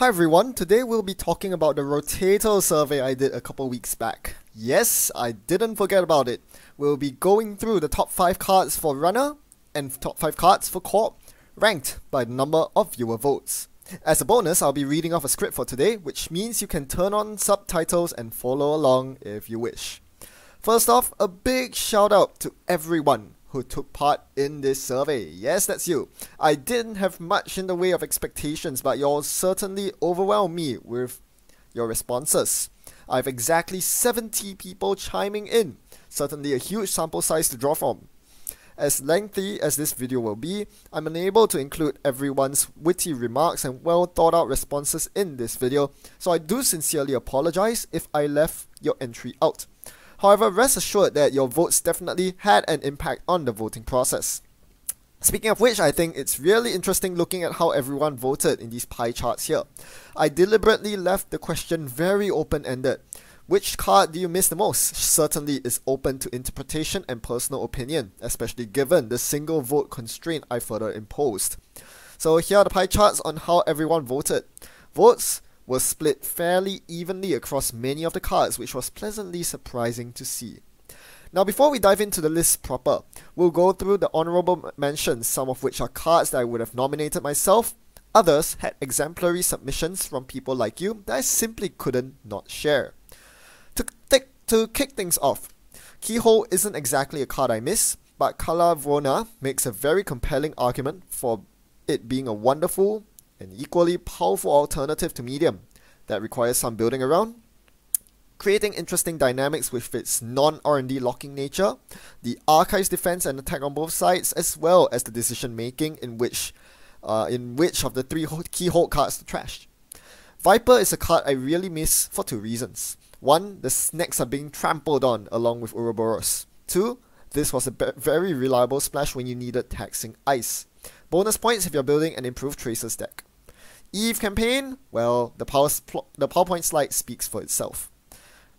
Hi everyone, today we'll be talking about the Rotato survey I did a couple weeks back. Yes, I didn't forget about it. We'll be going through the top 5 cards for Runner and top 5 cards for Corp, ranked by the number of viewer votes. As a bonus, I'll be reading off a script for today, which means you can turn on subtitles and follow along if you wish. First off, a big shout out to everyone who took part in this survey. Yes, that's you. I didn't have much in the way of expectations, but you all certainly overwhelmed me with your responses. I have exactly 70 people chiming in, certainly a huge sample size to draw from. As lengthy as this video will be, I'm unable to include everyone's witty remarks and well thought out responses in this video, so I do sincerely apologize if I left your entry out. However, rest assured that your votes definitely had an impact on the voting process. Speaking of which, I think it's really interesting looking at how everyone voted in these pie charts here. I deliberately left the question very open-ended. Which card do you miss the most? Certainly is open to interpretation and personal opinion, especially given the single vote constraint I further imposed. So here are the pie charts on how everyone voted. Votes was split fairly evenly across many of the cards, which was pleasantly surprising to see. Now before we dive into the list proper, we'll go through the honorable mentions, some of which are cards that I would have nominated myself. Others had exemplary submissions from people like you that I simply couldn't not share. To kick things off, KEYHOLE isn't exactly a card I miss, but Kalavona makes a very compelling argument for it being a wonderful an equally powerful alternative to medium that requires some building around, creating interesting dynamics with its non-R&D locking nature, the archives defense and attack on both sides, as well as the decision making in which of the 3 KEYHOLE cards to trash. Viper is a card I really miss for 2 reasons. 1, the snacks are being trampled on along with Ouroboros. 2, this was a very reliable splash when you needed taxing ice. Bonus points if you're building an improved Tracers deck. Eve campaign, well, the PowerPoint slide speaks for itself.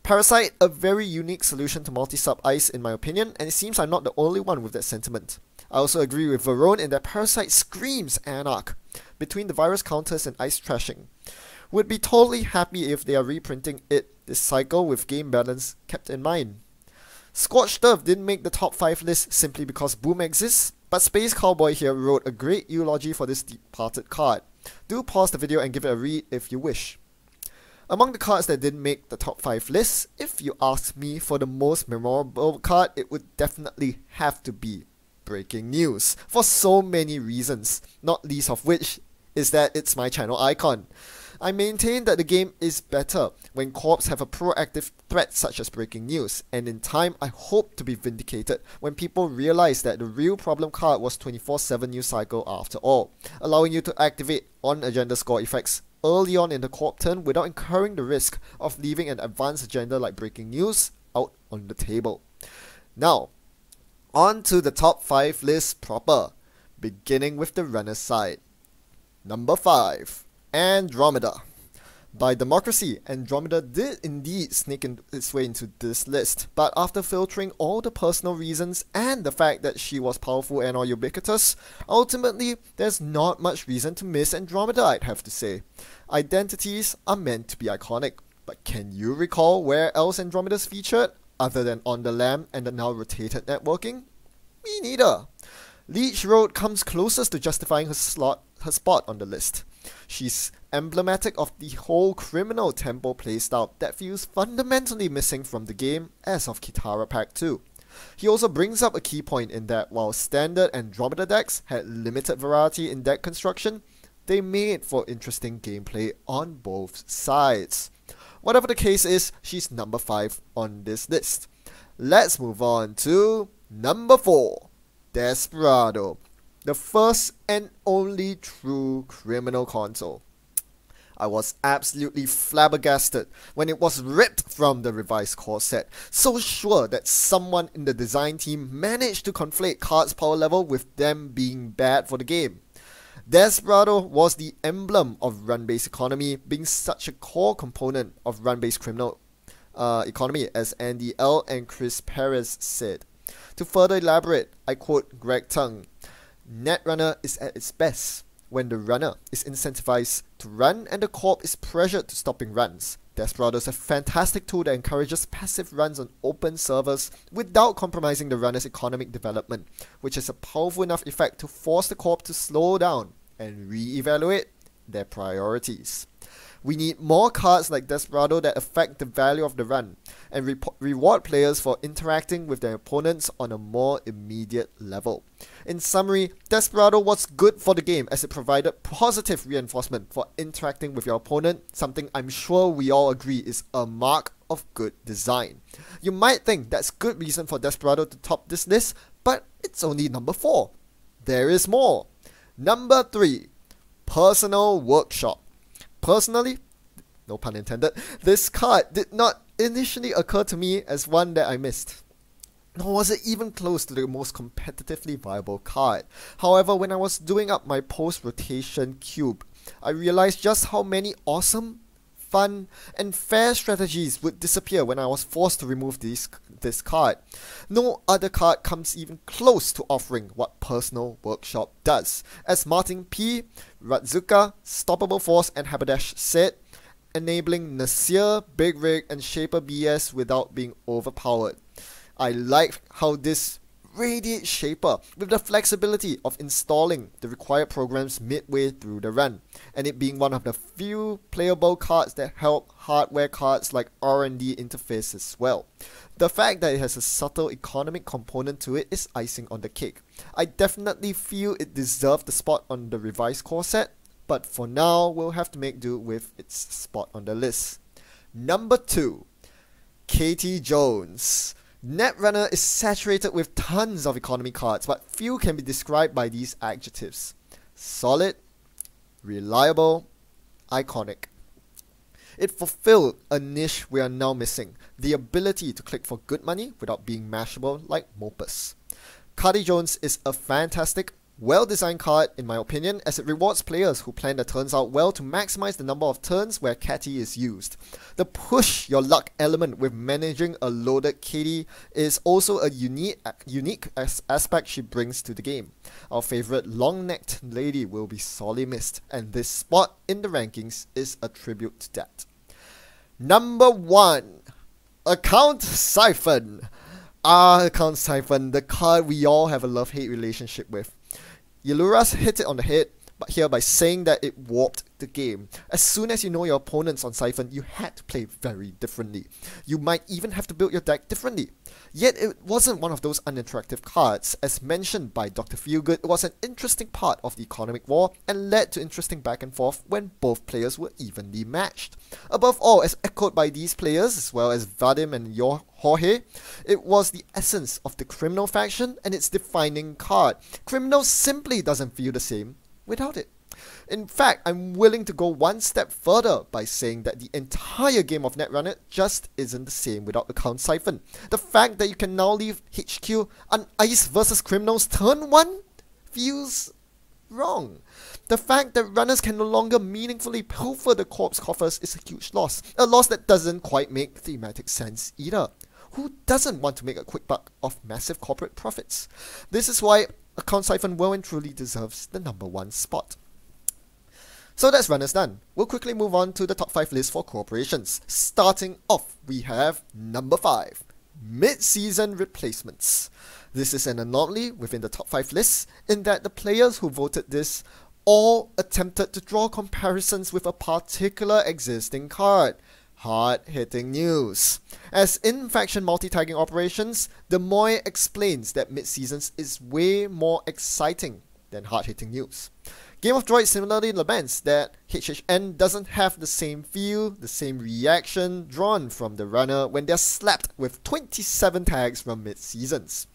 Parasite, a very unique solution to multi-sub ice in my opinion, and it seems I'm not the only one with that sentiment. I also agree with Varone in that Parasite screams Anarch, between the virus counters and ice trashing. Would be totally happy if they are reprinting it this cycle with game balance kept in mind. Scorched didn't make the top 5 list simply because Boom exists, but Space Cowboy here wrote a great eulogy for this departed card. Do pause the video and give it a read if you wish. Among the cards that didn't make the top 5 list, if you ask me for the most memorable card, it would definitely have to be Breaking News, for so many reasons, not least of which is that it's my channel icon. I maintain that the game is better when corps have a proactive threat such as Breaking News, and in time I hope to be vindicated when people realize that the real problem card was 24/7 news cycle after all, allowing you to activate on-agenda score effects early on in the corp turn without incurring the risk of leaving an advanced agenda like Breaking News out on the table. Now, on to the top 5 list proper, beginning with the runner side. Number 5. Andromeda. By democracy, Andromeda did indeed sneak its way into this list, but after filtering all the personal reasons and the fact that she was powerful and or ubiquitous, ultimately there's not much reason to miss Andromeda, I'd have to say. Identities are meant to be iconic, but can you recall where else Andromeda's featured, other than on the LAM and the now rotated networking? Me neither. Leech Road comes closest to justifying her spot on the list. She's emblematic of the whole criminal tempo playstyle that feels fundamentally missing from the game as of Kitara Pack 2. He also brings up a key point in that while standard Andromeda decks had limited variety in deck construction, they made for interesting gameplay on both sides. Whatever the case is, she's number 5 on this list. Let's move on to number 4, Desperado. The first and only true criminal console. I was absolutely flabbergasted when it was ripped from the revised core set, so sure that someone in the design team managed to conflate cards power level with them being bad for the game. Desperado was the emblem of run-based economy, being such a core component of run-based criminal economy, as Andy L. and Chris Perez said. To further elaborate, I quote Greg Tung, "Netrunner is at its best when the runner is incentivized to run and the corp is pressured to stopping runs. Desperado is a fantastic tool that encourages passive runs on open servers without compromising the runner's economic development, which has a powerful enough effect to force the corp to slow down and re-evaluate their priorities. We need more cards like Desperado that affect the value of the run and reward players for interacting with their opponents on a more immediate level. In summary, Desperado was good for the game as it provided positive reinforcement for interacting with your opponent, something I'm sure we all agree is a mark of good design. You might think that's good reason for Desperado to top this list, but it's only number 4. There is more. Number 3. Personal Workshop. Personally, no pun intended, this card did not initially occur to me as one that I missed. Nor was it even close to the most competitively viable card. However, when I was doing up my post-rotation cube, I realized just how many awesome, fun, and fair strategies would disappear when I was forced to remove this card. No other card comes even close to offering what Personal Workshop does. As Martin P, Ratzuka, Stoppable Force, and Haberdash said, enabling Nasir, Big Rig, and Shaper BS without being overpowered. I like how this radiates Shaper with the flexibility of installing the required programs midway through the run, and it being one of the few playable cards that help hardware cards like R&D interface as well. The fact that it has a subtle economic component to it is icing on the cake. I definitely feel it deserved the spot on the revised core set, but for now we'll have to make do with its spot on the list. Number 2. Katie Jones. Netrunner is saturated with tons of economy cards, but few can be described by these adjectives: solid, reliable, iconic. It fulfilled a niche we are now missing, the ability to click for good money without being mashable like Mopus. Katie Jones is a fantastic, well-designed card in my opinion, as it rewards players who plan their turns out well to maximize the number of turns where KATI is used. The push your luck element with managing a loaded KATI is also a unique aspect she brings to the game. Our favorite long-necked lady will be sorely missed, and this spot in the rankings is a tribute to that. Number 1. Account Siphon. Account Siphon, the card we all have a love-hate relationship with. Yaluras hit it on the head, but here by saying that it warped the game. As soon as you know your opponents on Siphon, you had to play very differently. You might even have to build your deck differently. Yet it wasn't one of those uninteractive cards. As mentioned by Dr. Feelgood, it was an interesting part of the economic war and led to interesting back and forth when both players were evenly matched. Above all, as echoed by these players, as well as Vadim and Jorge, it was the essence of the criminal faction and its defining card. Criminal simply doesn't feel the same without it. In fact, I'm willing to go one step further by saying that the entire game of Netrunner just isn't the same without Account Siphon. The fact that you can now leave HQ on Ice versus Criminals turn 1 feels wrong. The fact that runners can no longer meaningfully pilfer the corpse coffers is a huge loss. A loss that doesn't quite make thematic sense either. Who doesn't want to make a quick buck off massive corporate profits? This is why Account Siphon well and truly deserves the number 1 spot. So that's runners done. We'll quickly move on to the top 5 list for corporations. Starting off, we have number 5, mid-season replacements. This is an anomaly within the top 5 lists in that the players who voted this all attempted to draw comparisons with a particular existing card. Hard-hitting news. As in faction multi-tagging operations, the Moy explains that mid-seasons is way more exciting than hard-hitting news. Game of Droids similarly laments that HHN doesn't have the same feel, the same reaction drawn from the runner when they're slapped with 27 tags from mid-seasons.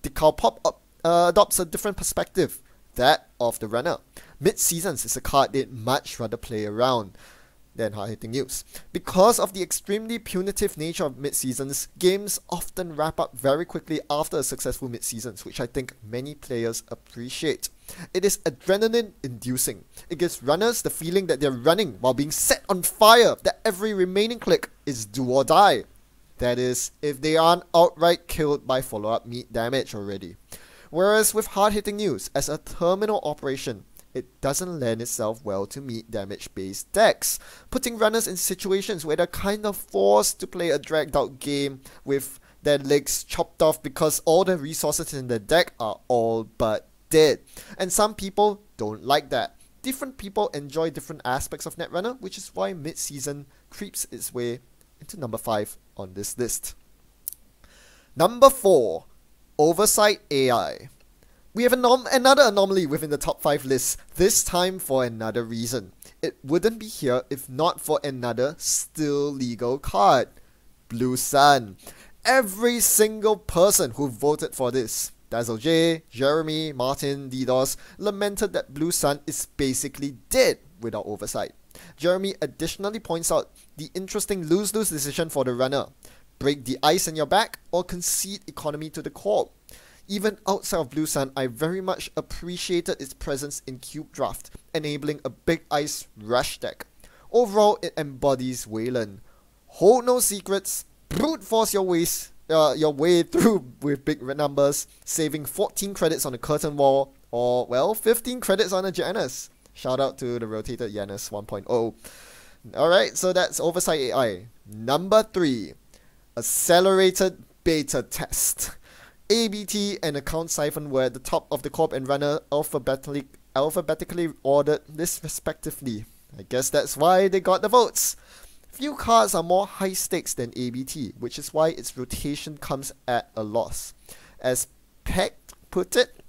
Decal Pop adopts a different perspective, that of the runner. Mid-seasons is a card they'd much rather play around than hard-hitting news. Because of the extremely punitive nature of mid-seasons, games often wrap up very quickly after a successful mid-seasons, which I think many players appreciate. It is adrenaline-inducing. It gives runners the feeling that they're running while being set on fire, that every remaining click is do or die. That is, if they aren't outright killed by follow-up meat damage already. Whereas with hard-hitting news, as a terminal operation, it doesn't lend itself well to meet damage-based decks, putting runners in situations where they're kind of forced to play a dragged-out game with their legs chopped off because all the resources in the deck are all but dead. And some people don't like that. Different people enjoy different aspects of Netrunner, which is why mid-season creeps its way into number 5 on this list. Number 4, Oversight AI. We have another anomaly within the top 5 list, this time for another reason. It wouldn't be here if not for another still legal card, Blue Sun. Every single person who voted for this, Dazzle J, Jeremy, Martin, DDoS, lamented that Blue Sun is basically dead without Oversight. Jeremy additionally points out the interesting lose-lose decision for the runner. Break the ice in your back or concede economy to the core. Even outside of Blue Sun, I very much appreciated its presence in Cube Draft, enabling a big ice rush deck. Overall, it embodies Wayland. Hold no secrets, brute force your way through with big numbers, saving 14 credits on a curtain wall, or, well, 15 credits on a Janus. Shout out to the rotated Janus 1.0. Alright, so that's Oversight AI. Number 3, Accelerated Beta Test. ABT and Account Siphon were at the top of the corp and runner alphabetically ordered this respectively. I guess that's why they got the votes. Few cards are more high stakes than ABT, which is why its rotation comes at a loss. As Peck put it,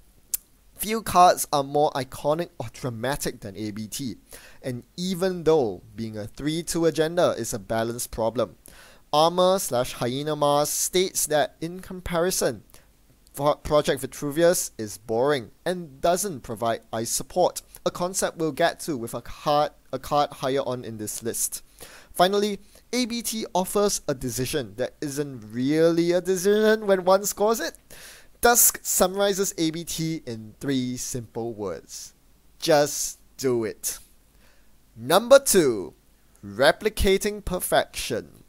few cards are more iconic or dramatic than ABT, and even though being a 3-2 agenda is a balance problem, Armor/Hyena Mars states that in comparison, Project Vitruvius is boring and doesn't provide ice support, a concept we'll get to with a card higher on in this list. Finally, ABT offers a decision that isn't really a decision when one scores it. Dusk summarizes ABT in 3 simple words. Just do it. Number 2, Replicating Perfection.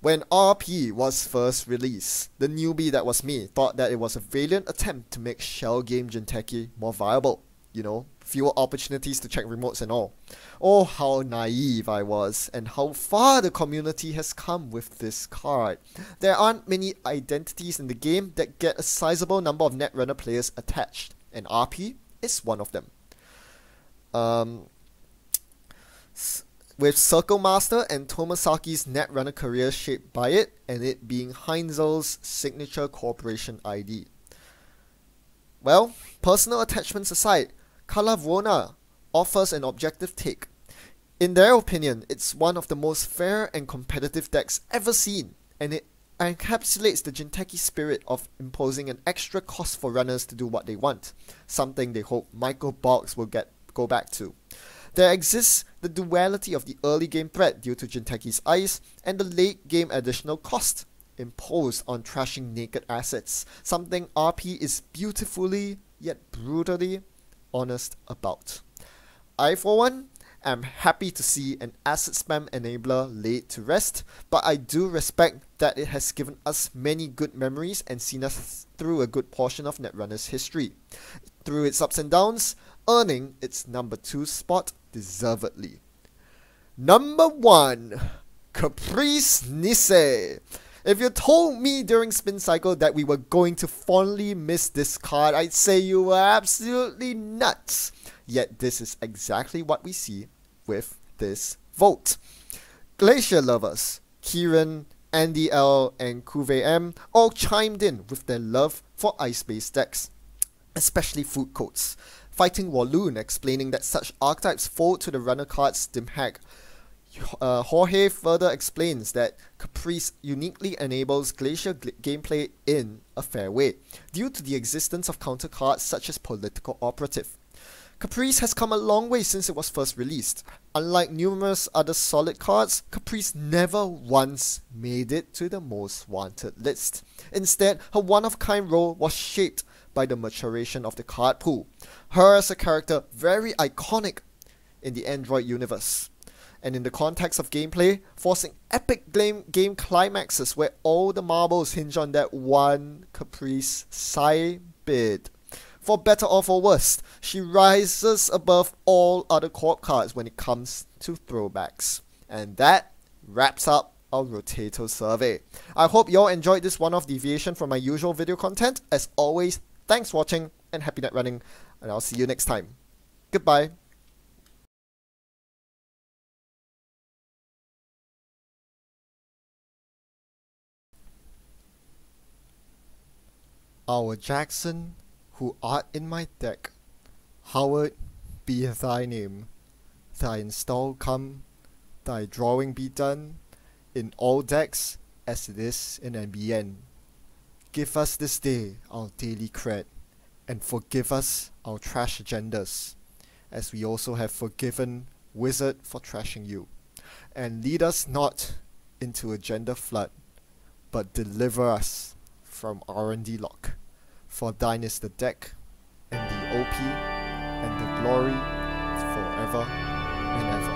When RP was first released, the newbie that was me thought that it was a valiant attempt to make shell game Jinteki more viable. You know, fewer opportunities to check remotes and all. Oh, how naive I was, and how far the community has come with this card. There aren't many identities in the game that get a sizable number of Netrunner players attached, and RP is one of them. With Circle Master and Tomosaki's Netrunner career shaped by it, and it being Heinzel's signature corporation ID. Well, personal attachments aside, Kalavona offers an objective take. In their opinion, it's one of the most fair and competitive decks ever seen, and it encapsulates the Jinteki spirit of imposing an extra cost for runners to do what they want, something they hope Michael Boggs will go back to. There exists the duality of the early game threat due to Jinteki's ice and the late game additional cost imposed on trashing naked assets, something RP is beautifully yet brutally honest about. I, for one, am happy to see an asset spam enabler laid to rest, but I do respect that it has given us many good memories and seen us through a good portion of Netrunner's history, through its ups and downs, earning its number 2 spot deservedly. Number 1, Caprice Nisei. If you told me during Spin Cycle that we were going to fondly miss this card, I'd say you were absolutely nuts. Yet this is exactly what we see with this vote. Glacier lovers, Kieran, Andy L, and Kuve M all chimed in with their love for ice-based decks, especially food coats. Fighting Walloon explaining that such archetypes fold to the runner card's Dimhag. Jorge further explains that Caprice uniquely enables Glacier gameplay in a fair way, due to the existence of counter cards such as Political Operative. Caprice has come a long way since it was first released. Unlike numerous other solid cards, Caprice never once made it to the most wanted list. Instead, her one-of-kind role was shaped by the maturation of the card pool. Her as a character very iconic in the Android universe, and in the context of gameplay, forcing epic game climaxes where all the marbles hinge on that one Caprice side bid. for better or for worse, she rises above all other co-op cards when it comes to throwbacks. And that wraps up our Rotato survey. I hope you all enjoyed this one-off deviation from my usual video content. As always, thanks for watching and happy net running, and I'll see you next time. Goodbye. Our Jackson, who art in my deck, hallowed be thy name. Thy install come, thy drawing be done, in all decks as it is in NBN. Give us this day our daily cred, and forgive us our trash agendas, as we also have forgiven Wizard for trashing you. And lead us not into agenda flood, but deliver us from R&D lock. For thine is the deck, and the OP, and the glory forever and ever.